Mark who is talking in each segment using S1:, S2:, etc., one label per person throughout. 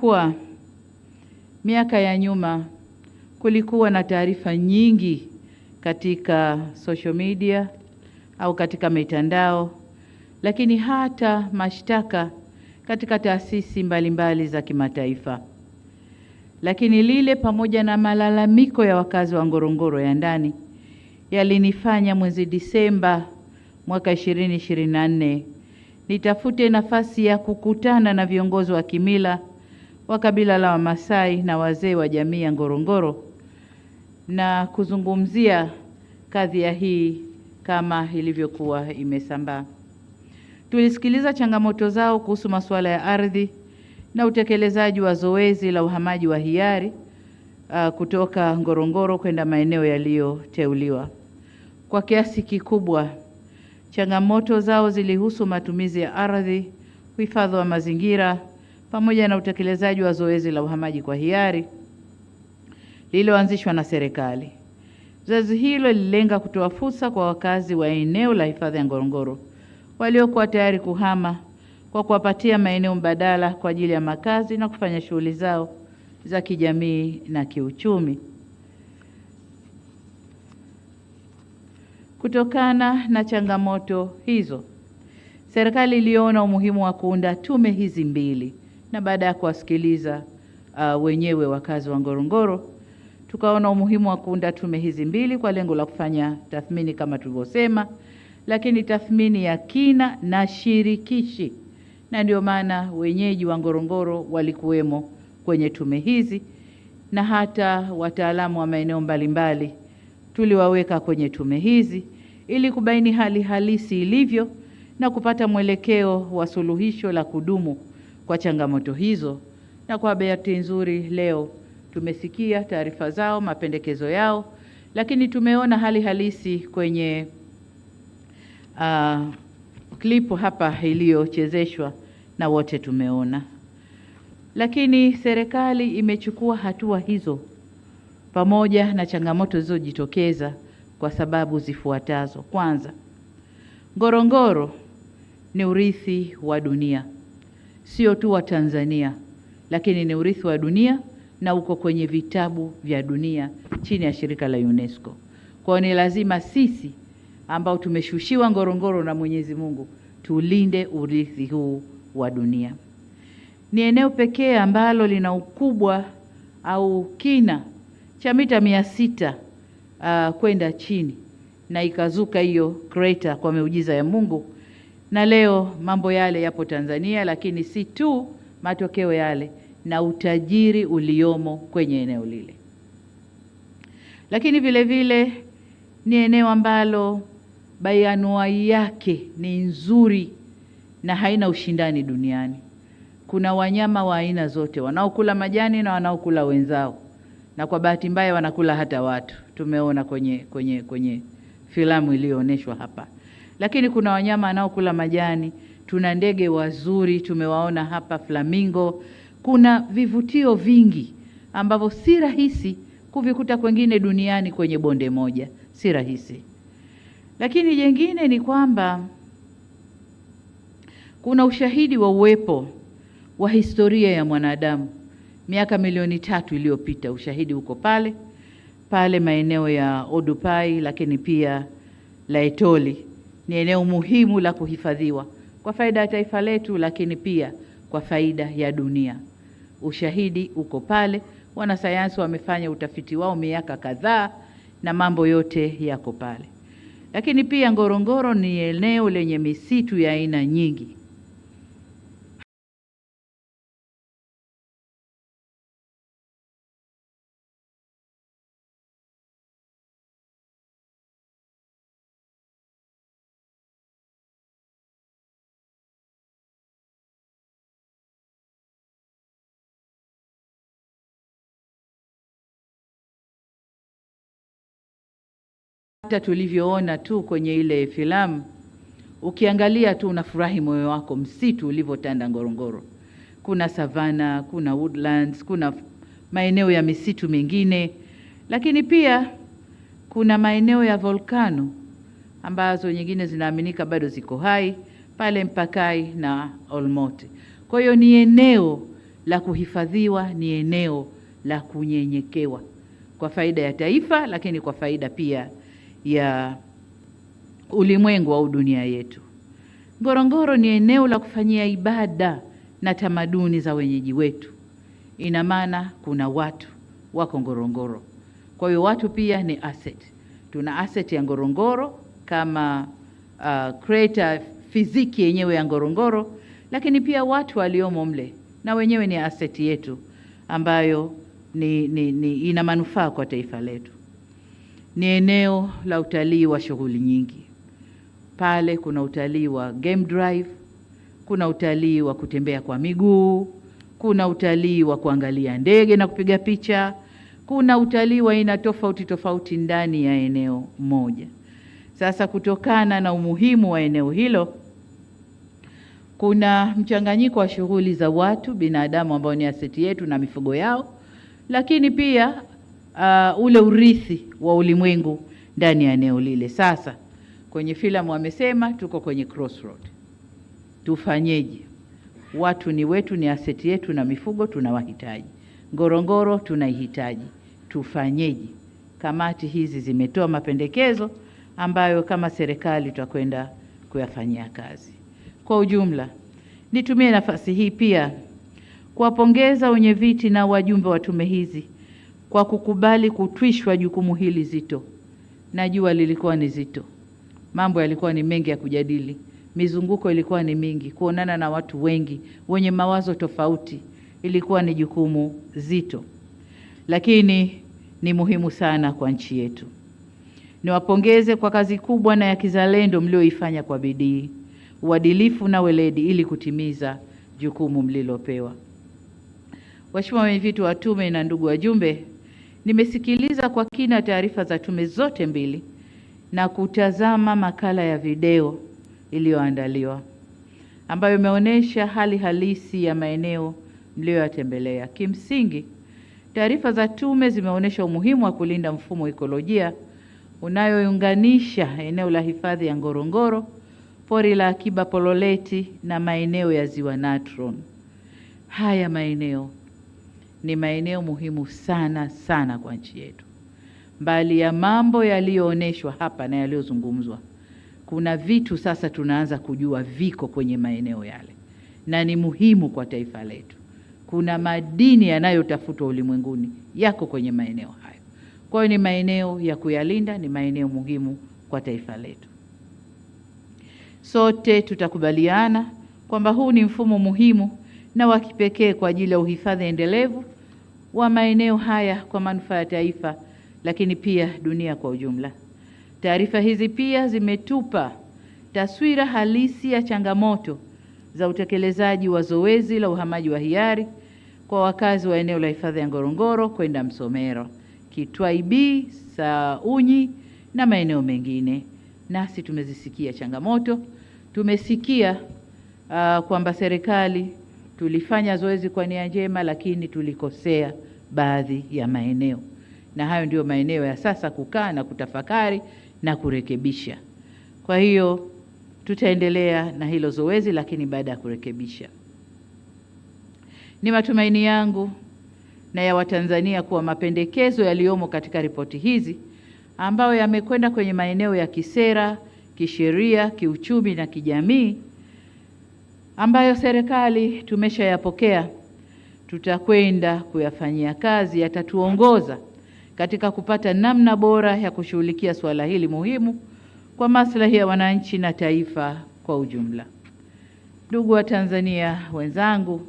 S1: Kwa miaka ya nyuma kulikuwa na taarifa nyingi katika social media au katika mitandao, lakini hata mashtaka katika taasisi mbalimbali za kimataifa. Lakini lile pamoja na malalamiko ya wakazi wa Ngorongoro ya ndani yalinifanya mwezi Disemba mwaka 2024 nitafute nafasi ya kukutana na viongozi wa kimila wa kabila la Wamasai na wazee wa jamii ya Ngorongoro na kuzungumzia kadhia hii kama ilivyokuwa imesambaa. Tulisikiliza changamoto zao kuhusu masuala ya ardhi na utekelezaji wa zoezi la uhamaji wa hiari kutoka Ngorongoro kwenda maeneo yaliyoteuliwa. Kwa kiasi kikubwa, changamoto zao zilihusu matumizi ya ardhi, uhifadhi wa mazingira, pamoja na utekelezaji wa zoezi la uhamaji kwa hiari lililoanzishwa na serikali. Zoezi hilo lililenga kutoa fursa kwa wakazi wa eneo la hifadhi ya Ngorongoro waliokuwa tayari kuhama kwa kuwapatia maeneo mbadala kwa ajili ya makazi na kufanya shughuli zao za kijamii na kiuchumi. Kutokana na changamoto hizo, serikali iliona umuhimu wa kuunda tume hizi mbili, na baada ya kuwasikiliza wenyewe wakazi wa Ngorongoro, tukaona umuhimu wa kuunda tume hizi mbili kwa lengo la kufanya tathmini kama tulivyosema, lakini tathmini ya kina na shirikishi, na ndio maana wenyeji wa Ngorongoro walikuwemo kwenye tume hizi, na hata wataalamu wa maeneo mbalimbali tuliwaweka kwenye tume hizi ili kubaini hali halisi ilivyo na kupata mwelekeo wa suluhisho la kudumu kwa changamoto hizo. Na kwa bahati nzuri leo tumesikia taarifa zao, mapendekezo yao, lakini tumeona hali halisi kwenye klipu hapa iliyochezeshwa na wote tumeona. Lakini serikali imechukua hatua hizo pamoja na changamoto zilizojitokeza kwa sababu zifuatazo. Kwanza, Ngorongoro ni urithi wa dunia, sio tu wa Tanzania, lakini ni urithi wa dunia na uko kwenye vitabu vya dunia chini ya shirika la UNESCO. Kwa hiyo ni lazima sisi ambao tumeshushiwa Ngorongoro na Mwenyezi Mungu tulinde urithi huu wa dunia. Ni eneo pekee ambalo lina ukubwa au kina cha mita 600 kwenda chini, na ikazuka hiyo crater kwa miujiza ya Mungu, na leo mambo yale yapo Tanzania, lakini si tu matokeo yale na utajiri uliomo kwenye eneo lile. Lakini vile vile ni eneo ambalo bayanuai yake ni nzuri na haina ushindani duniani. Kuna wanyama wa aina zote, wanaokula majani na wanaokula wenzao, na kwa bahati mbaya wanakula hata watu. Tumeona kwenye filamu iliyoonyeshwa hapa. Lakini kuna wanyama wanaokula majani, tuna ndege wazuri tumewaona hapa, flamingo. Kuna vivutio vingi ambavyo si rahisi kuvikuta kwengine duniani kwenye bonde moja, si rahisi. Lakini jengine ni kwamba kuna ushahidi wa uwepo wa historia ya mwanadamu miaka milioni 3 iliyopita. Ushahidi uko pale maeneo ya Odupai, lakini pia Laetoli. Ni eneo muhimu la kuhifadhiwa kwa faida ya taifa letu, lakini pia kwa faida ya dunia. Ushahidi uko pale, wanasayansi wamefanya utafiti wao miaka kadhaa na mambo yote yako pale. Lakini pia Ngorongoro ni eneo lenye misitu ya aina nyingi. Hata tulivyoona tu kwenye ile filamu, ukiangalia tu unafurahi moyo wako msitu ulivyotanda Ngorongoro. Kuna savana, kuna woodlands, kuna maeneo ya misitu mingine, lakini pia kuna maeneo ya volkano ambazo nyingine zinaaminika bado ziko hai pale Mpakai na Olmote. Kwa hiyo ni eneo la kuhifadhiwa ni eneo la kunyenyekewa kwa faida ya taifa, lakini kwa faida pia ya ulimwengu au dunia yetu. Ngorongoro ni eneo la kufanyia ibada na tamaduni za wenyeji wetu. Ina maana kuna watu wako Ngorongoro. Kwa hiyo watu pia ni asset. Tuna asset ya Ngorongoro kama creator fiziki yenyewe ya Ngorongoro, lakini pia watu waliomo mle na wenyewe ni asset yetu ambayo ina manufaa kwa taifa letu. Ni eneo la utalii wa shughuli nyingi. Pale kuna utalii wa game drive, kuna utalii wa kutembea kwa miguu, kuna utalii wa kuangalia ndege na kupiga picha, kuna utalii wa aina tofauti tofauti ndani ya eneo moja. Sasa kutokana na umuhimu wa eneo hilo, kuna mchanganyiko wa shughuli za watu, binadamu ambao ni aseti yetu na mifugo yao, lakini pia ule urithi wa ulimwengu ndani ya eneo lile. Sasa kwenye filamu wamesema tuko kwenye crossroad. Tufanyeje? Watu ni wetu, ni aseti yetu na mifugo tunawahitaji. Ngorongoro tunaihitaji. Tufanyeje? Kamati hizi zimetoa mapendekezo ambayo kama serikali tutakwenda kuyafanyia kazi. Kwa ujumla, nitumie nafasi hii pia kuwapongeza wenyeviti na wajumbe wa tume hizi kwa kukubali kutwishwa jukumu hili zito. Najua lilikuwa ni zito. Mambo yalikuwa ni mengi ya kujadili. Mizunguko ilikuwa ni mingi. Kuonana na watu wengi wenye mawazo tofauti ilikuwa ni jukumu zito. Lakini ni muhimu sana kwa nchi yetu. Niwapongeze kwa kazi kubwa na ya kizalendo mlioifanya kwa bidii, uadilifu na weledi ili kutimiza jukumu mlilopewa. Waheshimiwa wenyeviti wa tume na ndugu wajumbe, nimesikiliza kwa kina taarifa za tume zote mbili na kutazama makala ya video iliyoandaliwa ambayo imeonyesha hali halisi ya maeneo mliyoyatembelea. Kimsingi, taarifa za tume zimeonyesha umuhimu wa kulinda mfumo ekolojia unayounganisha eneo la hifadhi ya Ngorongoro, pori la akiba Pololeti na maeneo ya Ziwa Natron. Haya maeneo ni maeneo muhimu sana sana kwa nchi yetu. Mbali ya mambo yaliyoonyeshwa hapa na yaliyozungumzwa, kuna vitu sasa tunaanza kujua viko kwenye maeneo yale na ni muhimu kwa taifa letu. Kuna madini yanayotafutwa ulimwenguni yako kwenye maeneo hayo. Kwa hiyo ni maeneo ya kuyalinda, ni maeneo muhimu kwa taifa letu. Sote tutakubaliana kwamba huu ni mfumo muhimu na wa kipekee kwa ajili ya uhifadhi endelevu wa maeneo haya kwa manufaa ya taifa, lakini pia dunia kwa ujumla. Taarifa hizi pia zimetupa taswira halisi ya changamoto za utekelezaji wa zoezi la uhamaji wa hiari kwa wakazi wa eneo la hifadhi ya Ngorongoro kwenda Msomero, Kitwaibi, Saunyi na maeneo mengine. Nasi tumezisikia changamoto, tumesikia kwamba serikali tulifanya zoezi kwa nia njema, lakini tulikosea baadhi ya maeneo. Na hayo ndio maeneo ya sasa kukaa na kutafakari na kurekebisha. Kwa hiyo tutaendelea na hilo zoezi, lakini baada ya kurekebisha. Ni matumaini yangu na ya Watanzania kuwa mapendekezo yaliyomo katika ripoti hizi ambayo yamekwenda kwenye maeneo ya kisera, kisheria, kiuchumi na kijamii ambayo serikali tumeshayapokea, tutakwenda kuyafanyia kazi, yatatuongoza katika kupata namna bora ya kushughulikia swala hili muhimu kwa maslahi ya wananchi na taifa kwa ujumla. Ndugu wa Tanzania wenzangu,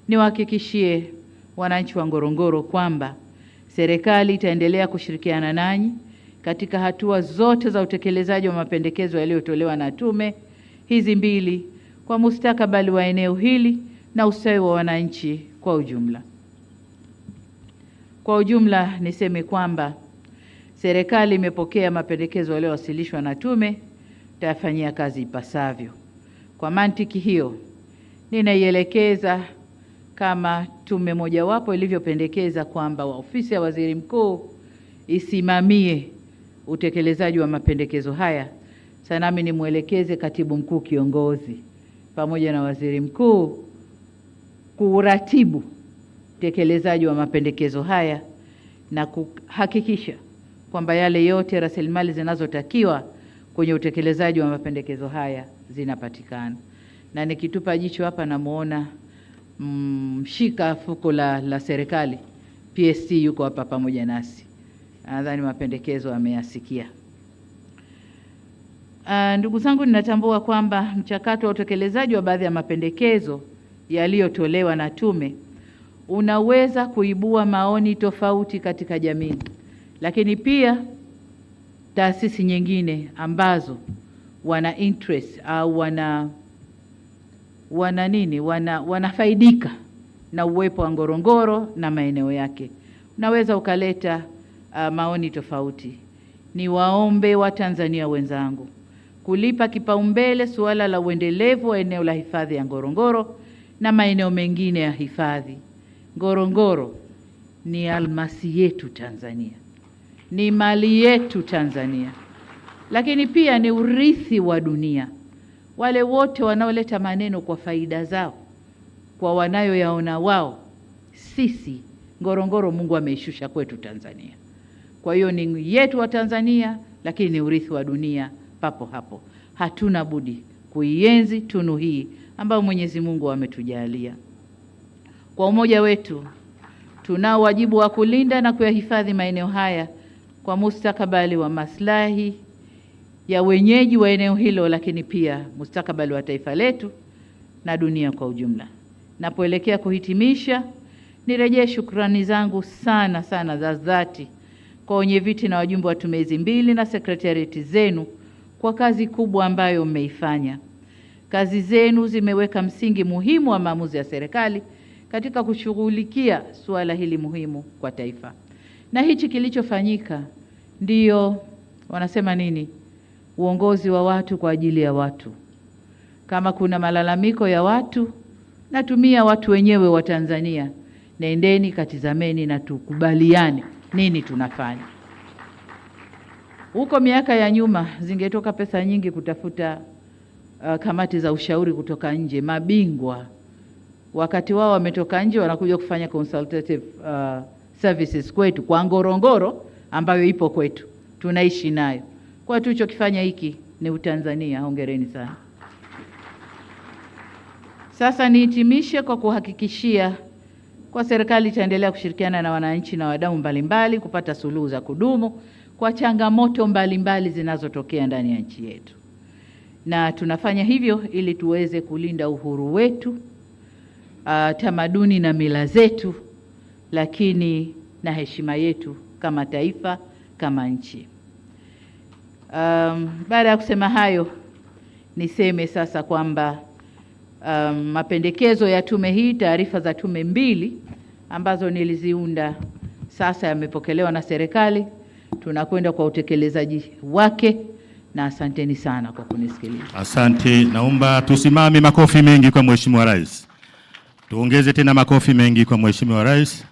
S1: niwahakikishie wananchi wa Ngorongoro kwamba serikali itaendelea kushirikiana nanyi katika hatua zote za utekelezaji wa mapendekezo yaliyotolewa na tume hizi mbili kwa mustakabali wa eneo hili na ustawi wa wananchi kwa ujumla. Kwa ujumla niseme kwamba serikali imepokea mapendekezo yaliyowasilishwa na tume, tutayafanyia kazi ipasavyo. Kwa mantiki hiyo, ninaielekeza kama tume mojawapo ilivyopendekeza kwamba ofisi ya waziri mkuu isimamie utekelezaji wa mapendekezo haya. Sasa nami nimwelekeze katibu mkuu kiongozi pamoja na waziri mkuu kuratibu utekelezaji wa mapendekezo haya na kuhakikisha kwamba yale yote rasilimali zinazotakiwa kwenye utekelezaji wa mapendekezo haya zinapatikana. Na nikitupa jicho hapa namuona mshika fuko la serikali PST yuko hapa pamoja nasi. Nadhani mapendekezo ameyasikia. Ndugu zangu, ninatambua kwamba mchakato wa utekelezaji wa baadhi ya mapendekezo yaliyotolewa na tume unaweza kuibua maoni tofauti katika jamii, lakini pia taasisi nyingine ambazo wana interest au wanafaidika na uwepo wa Ngorongoro na maeneo yake, unaweza ukaleta maoni tofauti. Ni waombe wa Tanzania wenzangu kulipa kipaumbele suala la uendelevu wa eneo la hifadhi ya Ngorongoro na maeneo mengine ya hifadhi. Ngorongoro ni almasi yetu Tanzania, ni mali yetu Tanzania, lakini pia ni urithi wa dunia. Wale wote wanaoleta maneno kwa faida zao, kwa wanayoyaona wao, sisi Ngorongoro Mungu ameishusha kwetu Tanzania. Kwa hiyo ni yetu wa Tanzania, lakini ni urithi wa dunia papo hapo. Hatuna budi kuienzi tunu hii ambayo Mwenyezi Mungu ametujalia. Kwa umoja wetu tunao wajibu wa kulinda na kuyahifadhi maeneo haya kwa mustakabali wa maslahi ya wenyeji wa eneo hilo, lakini pia mustakabali wa taifa letu na dunia kwa ujumla. Napoelekea kuhitimisha, nirejee shukrani zangu sana za dhati kwa wenyeviti na wajumbe wa tume hizi mbili na sekretarieti zenu kwa kazi kubwa ambayo mmeifanya. Kazi zenu zimeweka msingi muhimu wa maamuzi ya serikali katika kushughulikia suala hili muhimu kwa taifa. Na hichi kilichofanyika ndiyo wanasema nini? Uongozi wa watu kwa ajili ya watu. Kama kuna malalamiko ya watu, natumia watu wenyewe wa Tanzania, nendeni katizameni na tukubaliane nini tunafanya. Huko miaka ya nyuma zingetoka pesa nyingi kutafuta kamati za ushauri kutoka nje, mabingwa. Wakati wao wametoka nje wanakuja kufanya consultative services kwetu kwa Ngorongoro ambayo ipo kwetu, tunaishi nayo. Kwa tulichokifanya hiki ni Utanzania. Hongereni sana. Sasa nihitimishe kwa kuhakikishia kwa serikali itaendelea kushirikiana na wananchi na wadau mbalimbali kupata suluhu za kudumu kwa changamoto mbalimbali zinazotokea ndani ya nchi yetu. Na tunafanya hivyo ili tuweze kulinda uhuru wetu, tamaduni na mila zetu, lakini na heshima yetu kama taifa, kama nchi. Baada ya kusema hayo, niseme sasa kwamba mapendekezo ya tume hii, taarifa za tume mbili ambazo niliziunda sasa yamepokelewa na serikali. Tunakwenda kwa utekelezaji wake, na asanteni sana kwa kunisikiliza.
S2: Asante. Naomba tusimame, makofi mengi kwa Mheshimiwa Rais. Tuongeze tena makofi mengi kwa Mheshimiwa Rais.